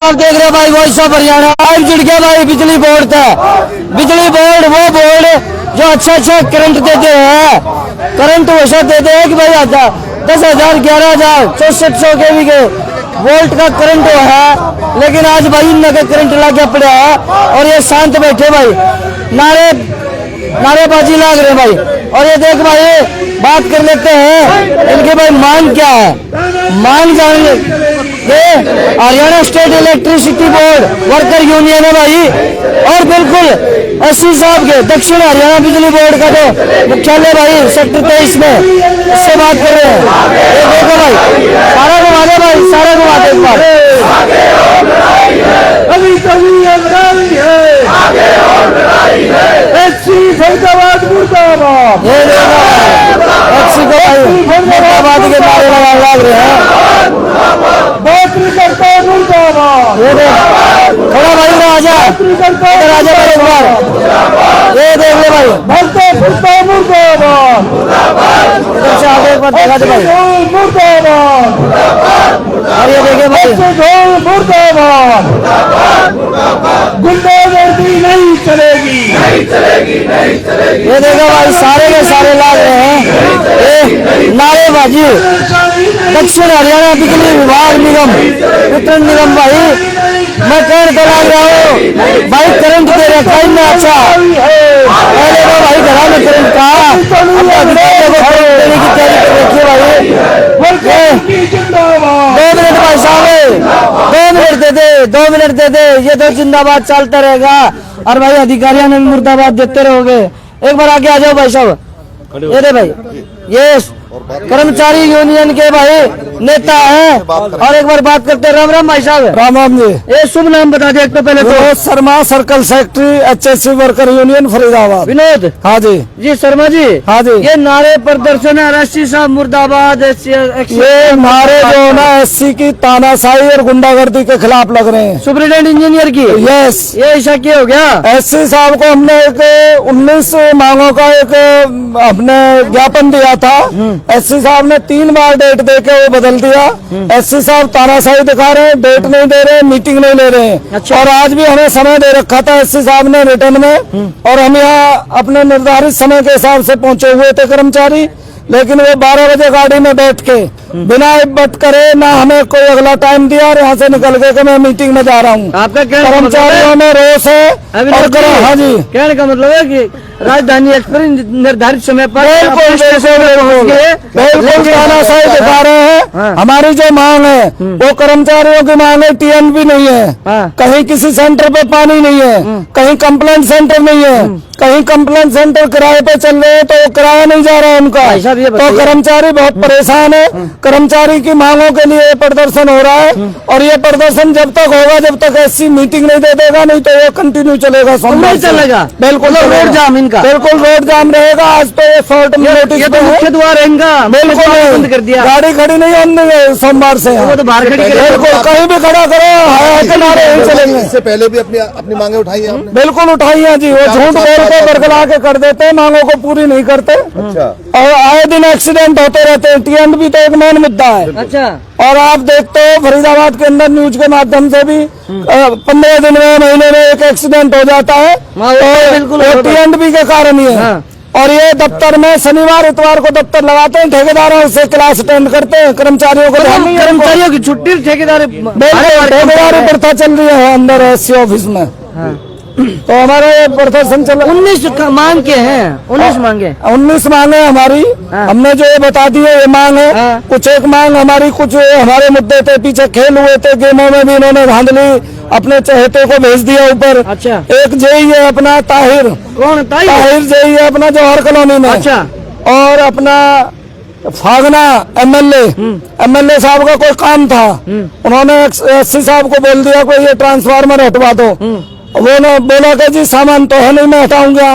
आप देख रहे भाई वॉइस ऑफ हरियाणा लाइव जुड़ गया भाई बिजली बोर्ड का। बिजली बोर्ड वो बोर्ड जो अच्छा करंट देते हैं, करंट वैसा देते हैं कि भाई 10,000 11,000 6400 केवी के वोल्ट का करंट है। लेकिन आज भाई इनका करंट लग पड़ा है और ये शांत बैठे भाई, नारेबाजी लाग रहे भाई। और ये देख भाई बात कर लेते हैं इनके भाई मांग क्या है, मांग जान ये Haryana state electricity board worker union है भाई। और बिल्कुल एससी साहब के दक्षिण हरियाणा बिजली बोर्ड का जो मुख्यालय भाई सेक्टर 23 में इससे बात कर रहे हैं। ये देखो भाई सारा घुमा दे भाई, सारा घुमा दे एक बार। अभी कभी लड़ाई है, एससी फरीदाबाद मुर्दाबाद। ये देखो एससी को भाई फरीदाबाद के नारे लगा रहे हैं। बात नहीं करता मुर्दाबाद। ये देख थोड़ा भाई राजा राजा भाई एक बार ये देख ले भाई, भरता फुरता मुर्दाबाद, इधर से आगे एक बार देखा दे भाई। मुर्दाबाद। और ये देखे भाई मुर्दाबाद। गुंडागर्दी नहीं चलेगी। ये देखो भाई सारे के सारे लाग रहे हैं ये नारेबाजी। दक्षिण हरियाणा बिजली विभाग निगम वितरण निगम भाई मैं कहने तो लाग रहा हूँ भाई करंट दे रखा है इतना अच्छा। पहले तो भाई घरा में करंट का देने की तैयारी कर रखी है भाई। 2 मिनट भाई साहब 2 मिनट दे दे ये तो जिंदाबाद चलता रहेगा। और भाई अधिकारियों ने मुर्दाबाद देते रहोगे। एक बार आगे आ जाओ भाई साहब। ये दे भाई ये कर्मचारी यूनियन के भाई नेता हैं। और एक बार बात करते हैं। राम राम भाई साहब। राम राम जी। ये शुभ नाम बता दे एक तो पहले तो। Vinod Sharma circle secretary HSC worker union Faridabad. Vinod हाँ जी शर्मा जी। हाँ जी। ये नारे प्रदर्शन है एससी साहब मुर्दाबाद। ये नारे जो ना एससी की तानाशाही और गुंडागर्दी के खिलाफ लग रहे हैं। सुपरिटेंडेंट इंजीनियर की यस ये ऐसा क्या हो गया? एससी साहब को हमने एक 19 मांगों का एक हमने ज्ञापन दिया था। एससी साहब ने 3 बार डेट देके वो बदल दिया। एससी साहब तानाशाही दिखा रहे हैं, डेट नहीं दे रहे, मीटिंग नहीं ले रहे हैं। अच्छा। और आज भी हमें समय दे रखा था एससी साहब ने रिटर्न में, और हम यहाँ अपने निर्धारित समय के हिसाब से पहुंचे हुए थे कर्मचारी। लेकिन वो 12 बजे गाड़ी में बैठ के बिना इब्बत करे ना हमें कोई अगला टाइम दिया और यहाँ से निकल गए कि मैं मीटिंग में जा रहा हूँ। आपका कहने कर्मचारियों में रोष है। हाँ जी कहने का मतलब है कि राजधानी एक्सप्रेस निर्धारित समय पर बिल्कुल तानाशाही दिखा रहे हैं। हमारी जो मांग है वो कर्मचारियों की मांग है। टीएनबी नहीं है, कहीं किसी सेंटर पे पानी नहीं है, कहीं कंप्लेंट सेंटर नहीं है, कहीं कंप्लेंट सेंटर किराए पे चल रहे हैं तो वो किराया नहीं जा रहा है उनका। तो कर्मचारी बहुत परेशान है। कर्मचारी की मांगों के लिए प्रदर्शन हो रहा है और ये प्रदर्शन जब तक होगा जब तक ऐसी मीटिंग नहीं दे देगा, नहीं तो ये कंटिन्यू चलेगा। चलेगा बिल्कुल रोड जाम इनका, बिल्कुल रोड जाम रहेगा। आज तो ये शॉर्ट नोटिस तो मुख्य द्वार रहेगा बिल्कुल बंद कर दिया। गाड़ी खड़ी नहीं होने सोमवार से। वो तो बाहर खड़ी बिल्कुल कहीं भी खड़ा करो, किनारे नहीं चलेंगे। इससे पहले भी अपनी मांगे उठाई है आपने? बिल्कुल उठाई है जी। वो झूठ बोल के बरगला के कर देते हैं, मांगों को पूरी नहीं करते। अच्छा। और आए दिन एक्सीडेंट होते रहते हैं। टीएनबी तो एक मेन मुद्दा है। अच्छा। और आप देखते हो फरीदाबाद के अंदर न्यूज के माध्यम से भी 15 दिन में महीने में एक एक्सीडेंट हो जाता है। बिल्कुल टीएनबी के कारण ही है। और ये दफ्तर में शनिवार इतवार को दफ्तर लगाते हैं, ठेकेदारों से क्लास अटेंड करते हैं। कर्मचारियों को कर्मचारियों की छुट्टी ठेकेदार ठेकेदारी प्रथा चल रही है अंदर एससी ऑफिस में। तो हमारा ये प्रदर्शन चल 19 मांग के हैं। 19 मांगे 19 मांगे हमारी। हमने जो ये बता दी है ये मांग है। कुछ एक मांग हमारी, कुछ हमारे मुद्दे थे, पीछे खेल हुए थे गेमों में भी इन्होंने धांधली अपने चहेते को भेज दिया ऊपर। अच्छा। एक जेई है अपना ताहिर। कौन? ताहिर जेई है अपना जवाहर कॉलोनी में। अच्छा। और अपना फागना एमएलए साहब का कोई काम था, उन्होंने एससी साहब को बोल दिया कोई ये ट्रांसफार्मर हटवा दो। वो ने बोला कि जी सामान तो है नहीं मैं हटाऊंगा।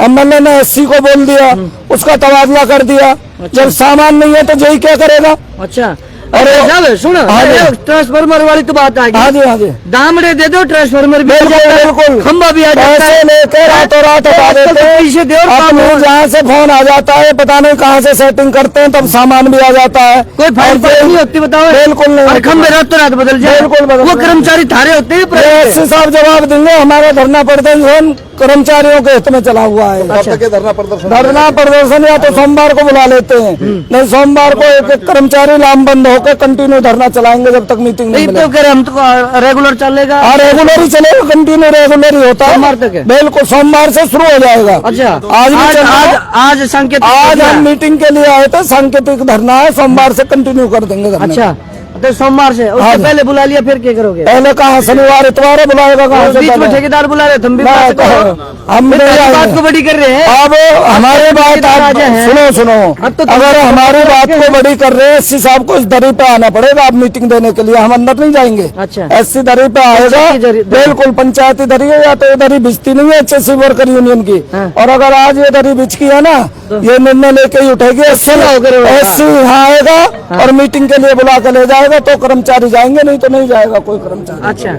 एमएलए ने एससी को बोल दिया, उसका तबादला कर दिया। जब सामान नहीं है तो जेई क्या करेगा? अच्छा। अरे साहब सुनो, हाँ जी। ट्रांसफार्मर वाली तो बात आ हाँ गई, जी हाँ जी, दामड़े दे दो ट्रांसफार्मर भी आ बिल्कुल जाता है, बिल्कुल, खंबा भी आ जाता पैसे है, लेके रातों रात हटा देते हैं। पीछे दे और काम अपने हो। जहाँ से फोन आ जाता है, पता नहीं कहाँ से सेटिंग करते हैं, तब सामान भी आ जाता है। कोई फाइल और नहीं होती, बताओ। बिल्कुल नहीं और होती। खंबे रातों रात बदल जाए, बिल्कुल बदल वो जाए। कर्मचारी थारे होते हैं एससी साहब जवाब देंगे, हमारा धरना प्रदर्शन कर्मचारियों के हित में चला हुआ है। कब तक ये धरना प्रदर्शन? धरना प्रदर्शन या तो सोमवार को बुला लेते हैं, नहीं सोमवार को एक एक कर्मचारी लामबंद होकर कंटिन्यू धरना चलाएंगे जब तक मीटिंग नहीं नहीं मिले। तो कह रहे हम तो रेगुलर चलेगा। हाँ रेगुलर ही चलेगा, कंटिन्यू रेगुलर ही होता है। सोमवार तक है? बिल्कुल सोमवार से शुरू हो जाएगा। अच्छा, आज भी चल रहा है। आज संकेत आज हम मीटिंग के लिए आए थे, सांकेतिक धरना है, सोमवार से कंटिन्यू कर देंगे धरना। अच्छा, तो सोमवार से, हाँ उससे जी। पहले बुला लिया फिर क्या करोगे? पहले कहाँ शनिवार इतवार बुलाएगा, कहाँ से बीच में पहले? ठेकेदार बुला रहे, तुम भी ना, बात करो। हम फिर नहीं बात आएंगे। को बड़ी कर रहे हैं। अब हमारी बात आप राजा हैं। सुनो सुनो, अब तो अगर हमारी बात को बड़ी कर रहे हैं, एससी साहब को इस दरी पे आना पड़ेगा आप मीटिंग देने के लिए, हम अंदर नहीं जाएंगे। अच्छा। एससी दरी पे आएगा, पंचायती दरी- बिल्कुल पंचायती दरी है, या तो ये दरी बिछती नहीं है एचएससी वर्कर यूनियन की। हाँ। और अगर आज ये दरी बिछ की है ना, ये निर्णय लेके ही उठेगी। एससी यहाँ आएगा और मीटिंग के लिए बुला के ले जाएगा, तो कर्मचारी जाएंगे, नहीं तो नहीं जाएगा कोई कर्मचारी। अच्छा,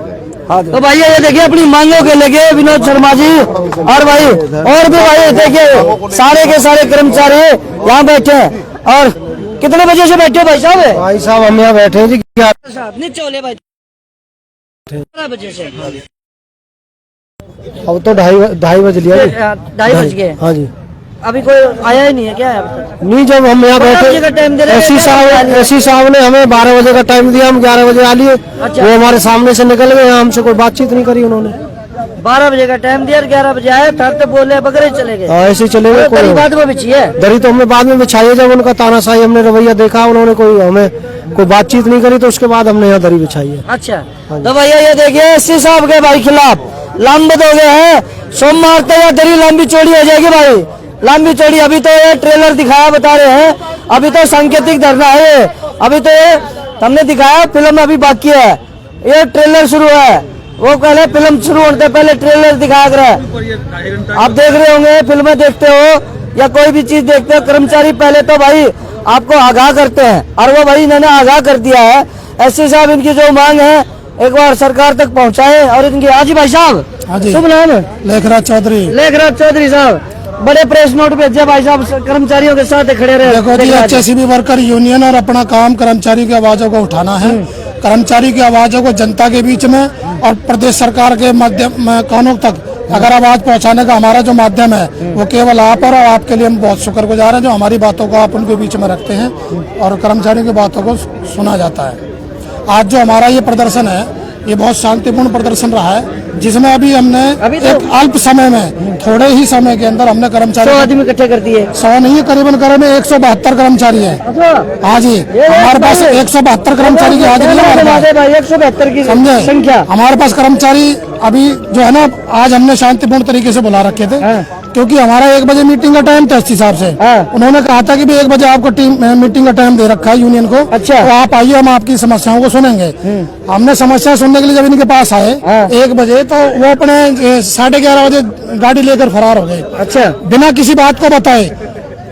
हाँ जी। तो भाई ये देखिए अपनी मांगों के लेके विनोद शर्मा जी और भाई और भी भाई देखिए सारे के सारे कर्मचारी यहाँ बैठे हैं। और कितने बजे से बैठे हो भाई साहब? भाई साहब हम यहाँ बैठे हैं जी, साहब नीचे वाले भाई 12 बजे से अब तो ढाई बज लिया जी। 2:30 बज गए, हाँ जी, अभी कोई आया ही नहीं है क्या अब तक? नहीं जब हम यहाँ 12 बजे का टाइम दे रहे हैं। एससी साहब ने हमें 12 बजे का टाइम दिया, हम 11 बजे आ लिए। अच्छा। वो हमारे सामने से निकल गए, हमसे कोई बातचीत नहीं करी उन्होंने। 12 बजे का टाइम दिया, 11 बजे आए, फिर तो बोले बगैर ही चले गए। ऐसे चले गए। तेरी बात में बिछी है। दरी तो हमने बाद में बिछाई है, जब उनका तानाशाही हमने रवैया देखा, उन्होंने कोई बातचीत नहीं करी, तो उसके बाद हमने यहाँ दरी बिछाई है। अच्छा, तो भैया ये देखिए एससी साहब के भाई खिलाफ लामबंद हो गए हैं। सोमवार तक यह दरी लंबी चौड़ी हो जाएगी भाई, लंबी चौड़ी। अभी तो ये ट्रेलर दिखाया बता रहे हैं, अभी तो सांकेतिक धरना है ये। अभी तो ये हमने दिखाया, फिल्म अभी बाकी है, ये ट्रेलर शुरू है। वो पहले फिल्म शुरू होने से पहले ट्रेलर दिखाया कर रहा। आप देख रहे होंगे, फिल्में देखते हो या कोई भी चीज देखते हो, कर्मचारी पहले तो भाई आपको आगाह करते हैं, और वो भाई इन्होंने आगाह कर दिया है। एससी साहब इनकी जो मांग है एक बार सरकार तक पहुंचाए। और इनकी हाजी भाई साहब, शुभ नाम है? लेखराज चौधरी। लेखराज चौधरी साहब, बड़े प्रेस नोट भेजे भाई साहब, कर्मचारियों के साथ खड़े रहे। देखो जी, एचएससीबी वर्कर यूनियन और अपना काम कर्मचारी की आवाजों को उठाना है, कर्मचारी की आवाजों को जनता के बीच में और प्रदेश सरकार के माध्यम कानों तक अगर आवाज पहुंचाने का हमारा जो माध्यम है वो केवल आप, और आपके लिए हम बहुत शुक्रगुजार हैं जो हमारी बातों को आप उनके बीच में रखते हैं और कर्मचारियों की बातों को सुना जाता है। आज जो हमारा ये प्रदर्शन है, ये बहुत शांतिपूर्ण प्रदर्शन रहा है, जिसमें अभी हमने एक अल्प समय में, थोड़े ही समय के अंदर हमने 100 कर्मचारी आदमी इकट्ठे कर दिए। 100 नहीं है, करीबन करीब 172 कर्मचारी है। हाँ जी, हमारे पास 172 कर्मचारी की हाजिरी है हमारे पास। भाई 172 की समझे? संख्या। हमारे पास कर्मचारी अभी जो है ना, आज हमने शांतिपूर्ण तरीके से बुला रखे थे, क्योंकि हमारा 1 बजे मीटिंग का टाइम था एससी साहब से। उन्होंने कहा था कि भी 1 बजे आपको मीटिंग का टाइम दे रखा है यूनियन को। अच्छा। तो आप आइए, हम आपकी समस्याओं को सुनेंगे। हमने समस्या सुनने के लिए जब इनके पास आए 1 बजे, तो वो अपने 11:30 बजे गाड़ी लेकर फरार हो गए। अच्छा, बिना किसी बात को बताए।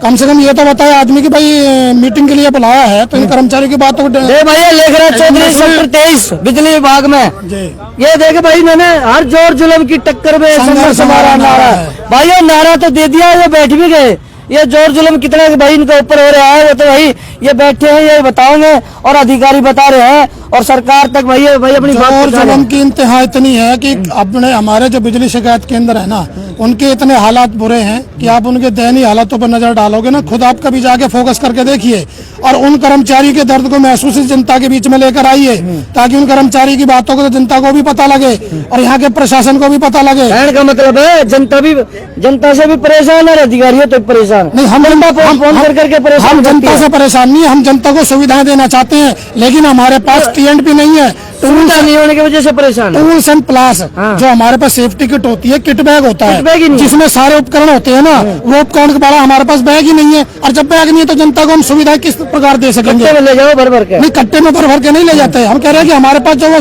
कम से कम ये तो बताए आदमी कि भाई मीटिंग के लिए बुलाया है, तो इन कर्मचारियों की बातों को दे भैया लेखराज चौधरी सेक्टर 23 बिजली विभाग में जी। ये देखे भाई, इन्होंने हर जोर जुलम की टक्कर में संघर्ष हमारा नारा है भाई। ये नारा तो दे दिया, ये बैठ भी गए। ये जोर जुलम कितना भाई इनके ऊपर हो रहा है, वो तो भाई ये बैठे हैं, ये बताओगे, और अधिकारी बता रहे हैं, और सरकार तक भाई अपनी बात जोर पहुंचा रहे जुलम हैं। की इंतहा इतनी है कि अपने हमारे जो बिजली शिकायत केंद्र है ना, उनके इतने हालात बुरे हैं कि आप उनके दयनीय हालातों पर नजर डालोगे ना, खुद आप कभी जाके फोकस करके देखिए, और उन कर्मचारी के दर्द को महसूस इस जनता के बीच में लेकर आइए, ताकि उन कर्मचारी की बातों को तो जनता को भी पता लगे और यहाँ के प्रशासन को भी पता लगे। कहने का मतलब है जनता से भी परेशान है, अधिकारियों तो परेशान नहीं, हम फोन कर करके परेशान हम जनता से परेशान नहीं, हम जनता को सुविधाएं देना चाहते हैं, लेकिन हमारे पास TNP नहीं है, सुविधा नहीं होने की वजह से परेशान है। टूल्स एंड प्लास। हाँ। जो हमारे पास सेफ्टी किट होती है, किट बैग होता किट बैग ही है, नहीं है। जिसमें सारे उपकरण होते हैं ना, वो उपकरण के बारे हमारे पास बैग ही नहीं है, और जब बैग नहीं है तो जनता को हम सुविधाएं किस प्रकार दे सकेंगे? कट्टे में ले जाओ भर भर के। नहीं, कट्टे में भर भर के नहीं ले जाते। हम कह रहे हैं कि हमारे पास जो वो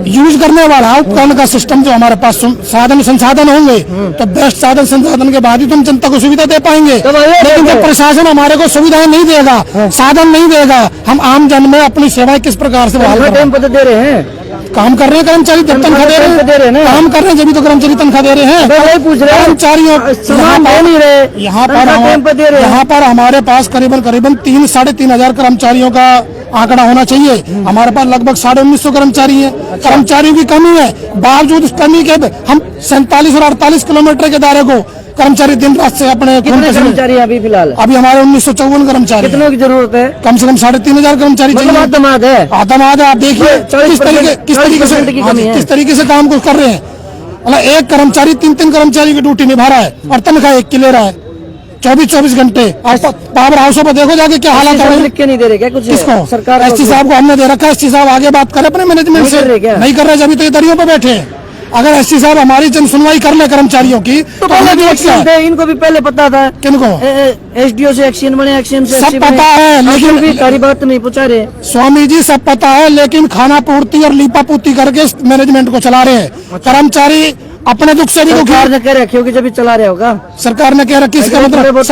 यूज करने वाला उपकरण का सिस्टम जो हमारे पास साधन संसाधन होंगे तो बेस्ट साधन संसाधन के बाद ही तुम जनता को सुविधा दे पाएंगे। लेकिन जब प्रशासन हमारे को सुविधाएं नहीं देगा, साधन नहीं देगा, हम आम जन में अपनी सेवाएं किस प्रकार से बहाल करें? दे रहे हैं, काम कर रहे हैं कर्मचारी, जब तनख्वाह दे रहे हैं, काम कर रहे हैं जब तो कर्मचारी तनख्वाह दे रहे हैं। पूछ रहे कर्मचारियों यहाँ पर हमारे पास करीबन 3-3.5 कर्मचारियों का आंकड़ा होना चाहिए। हमारे पास लगभग 1950 कर्मचारी हैं। कर्मचारियों की कमी है, बावजूद उस कमी के हम 47 और 48 किलोमीटर के दायरे को कर्मचारी दिन रात से अपने कर्मचारी अभी फिलहाल अभी हमारे 1954 कर्मचारी। कितनों की जरूरत है? कम से कम 3,500 कर्मचारी चाहिए। आतमाद है, आतमाद है। आप देखिए किस तरीके से काम को कर रहे हैं। मतलब एक कर्मचारी 3 कर्मचारी की ड्यूटी निभा रहा है और तनख्वाह एक की ले रहा है 24 घंटे। पावर हाउसों पर देखो जाके क्या हालत है। लिख के नहीं दे रहे क्या कुछ? किसको? सरकार एसटी साहब को हमने दे रखा है। एसटी साहब आगे बात करे अपने मैनेजमेंट से, नहीं कर रहे जब तो ये दरियों पे बैठे हैं। अगर एसटी साहब हमारी जन सुनवाई कर ले कर्मचारियों की तो इनको भी पहले पता था। किनको? एसडीओ से एक्शन बने, एक्शन से सब पता है, लेकिन भी सारी बात नहीं पूछा रहे। स्वामी जी सब पता है, लेकिन खाना पूर्ति और लीपा पूर्ति करके मैनेजमेंट को चला रहे हैं। कर्मचारी अपने दुख से भी दुखी। सरकार ने कह रखी होगी जब चला रहा होगा। सरकार ने कह रखी, इसका मतलब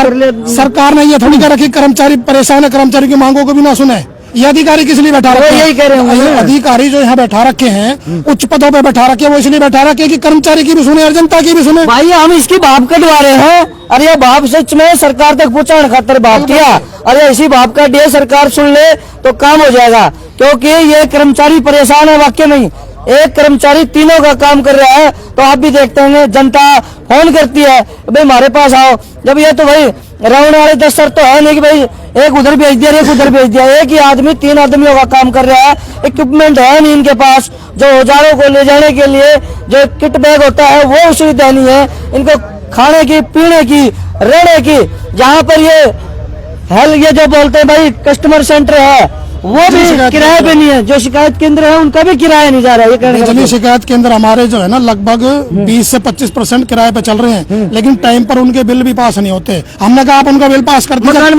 सरकार ने ये थोड़ी कह रखी कर्मचारी परेशान है, कर्मचारी की मांगों को भी ना सुने। ये अधिकारी किस लिए बैठा रखे? यही कह रहे होंगे अधिकारी जो यहाँ बैठा रखे हैं, उच्च पदों पे बैठा रखे, वो इसलिए बैठा रखे कि कर्मचारी की भी सुने और जनता की भी सुने। भाई हम इसकी भाप कटवा रहे हैं। अरे ये भाप सच में सरकार तक पहुँचाने खातर भाप किया। अरे ऐसी भाप का डे सरकार सुन ले तो काम हो जाएगा, क्योंकि ये कर्मचारी परेशान है वाकई में। एक कर्मचारी तीनों का काम कर रहा है तो आप भी देखते हैं जनता फोन करती है भाई हमारे पास आओ। जब ये तो भाई रावण वाले 10 सर तो है नहीं कि भाई एक उधर भेज दिया एक उधर भेज दिया। एक ही आदमी 3 आदमियों का काम कर रहा है। इक्विपमेंट है नहीं इनके पास, जो औजारों को ले जाने के लिए जो किट बैग होता है वो सुविधा नहीं है इनको, खाने की, पीने की, रहने की। जहाँ पर ये जो बोलते हैं भाई कस्टमर सेंटर है वो भी किराए पे नहीं है। जो शिकायत केंद्र है उनका भी किराया नहीं जा रहा है। बिजली शिकायत केंद्र हमारे जो है ना लगभग 20 से 25% किराए पे चल रहे हैं, लेकिन टाइम पर उनके बिल भी पास नहीं होते। हमने कहा आप उनका बिल पास कर दीजिए। मकान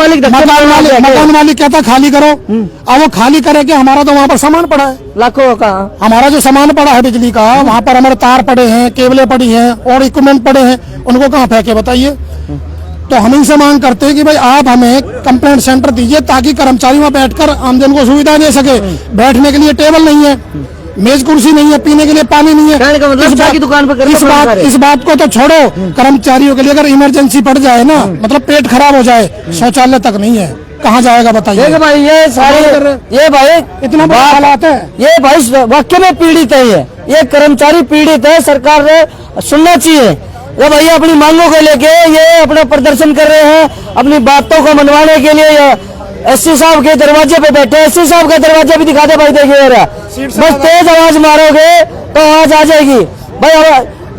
मालिक कहता खाली करो। अब वो खाली करे कि हमारा तो वहाँ पर सामान पड़ा है लाखों का। हमारा जो सामान पड़ा है बिजली का, वहाँ पर हमारे तार पड़े हैं, केबलें पड़ी हैं और इक्विपमेंट पड़े हैं, उनको कहाँ फेंके बताइए। तो हम इनसे मांग करते हैं कि भाई आप हमें कंप्लेंट सेंटर दीजिए ताकि कर्मचारी वहाँ बैठकर आमजन को सुविधा दे सके। बैठने के लिए टेबल नहीं है, मेज कुर्सी नहीं है, पीने के लिए पानी नहीं है। इस बात को तो छोड़ो, कर्मचारियों के लिए अगर इमरजेंसी पड़ जाए ना, मतलब पेट खराब हो जाए, शौचालय तक नहीं है, कहाँ जाएगा बताइए भाई। ये सारे ये भाई इतना बड़ा हालात है, ये भाई वाकई में पीड़ित है। ये कर्मचारी पीड़ित है, सरकार ने सुनना चाहिए। ये भैया अपनी मांगों को लेके ये अपना प्रदर्शन कर रहे हैं, अपनी बातों को मनवाने के लिए एससी साहब के दरवाजे पे बैठे। एससी साहब का दरवाजा भी दिखा दे भाई, देखिए बस तेज आवाज मारोगे तो आवाज आ जाएगी भाई।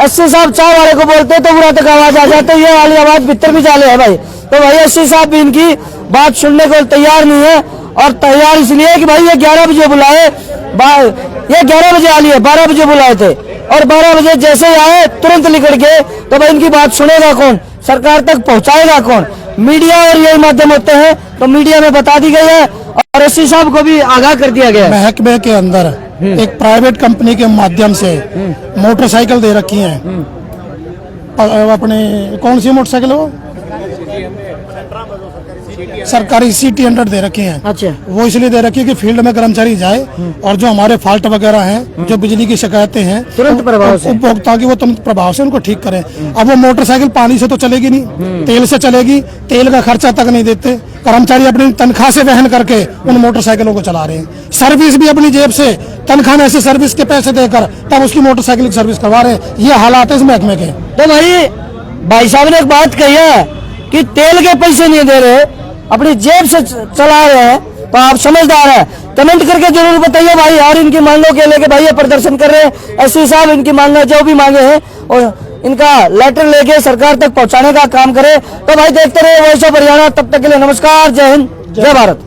एससी साहब चाय वाले को बोलते तो पूरा तक आवाज आ जाए, तो ये वाली आवाज भीतर भी चाले है भाई। तो भाई एससी साहब भी इनकी बात सुनने को तैयार नहीं है, और तैयार इसलिए कि भाई ये 11 बजे बुलाए, ये 11 बजे आ लिए, 12 बजे बुलाए थे और 12 बजे जैसे आए तुरंत निकल गए। तो भाई इनकी बात सुनेगा कौन, सरकार तक पहुंचाएगा कौन? मीडिया और यही माध्यम होते हैं, तो मीडिया में बता दी गई है और एससी साहब को भी आगाह कर दिया गया है। महकमे के अंदर एक प्राइवेट कंपनी के माध्यम से मोटरसाइकिल दे रखी है। अपने कौन सी मोटरसाइकिल हो, सरकारी CT 100 दे रखी हैं। अच्छा, वो इसलिए दे रखी है कि फील्ड में कर्मचारी जाए और जो हमारे फॉल्ट वगैरह हैं, जो बिजली की शिकायतें हैं, तुरंत प्रभाव से उपभोक्ता की वो तुरंत प्रभाव से उनको ठीक करें। अब वो मोटरसाइकिल पानी से तो चलेगी नहीं, तेल से चलेगी, तेल का खर्चा तक नहीं देते। कर्मचारी अपनी तनख्वाह से वहन करके उन मोटरसाइकिलों को चला रहे हैं। सर्विस भी अपनी जेब से तनख्वाह में से सर्विस के पैसे देकर तब उसकी मोटरसाइकिल की सर्विस करवा रहे हैं। ये हालात है इस महकमे के। तो भाई साहब ने एक बात कही है कि तेल के पैसे नहीं दे रहे, अपनी जेब से चला रहे हैं, तो आप समझदार हैं। कमेंट करके जरूर बताइए भाई। और इनकी मांगों के लेके भाई ये प्रदर्शन कर रहे हैं। एससी साहब इनकी मांगे जो भी मांगे हैं और इनका लेटर लेके सरकार तक पहुंचाने का काम करे। तो भाई देखते रहे वॉइस ऑफ हरियाणा। तब तक के लिए नमस्कार, जय हिंद, जय भारत।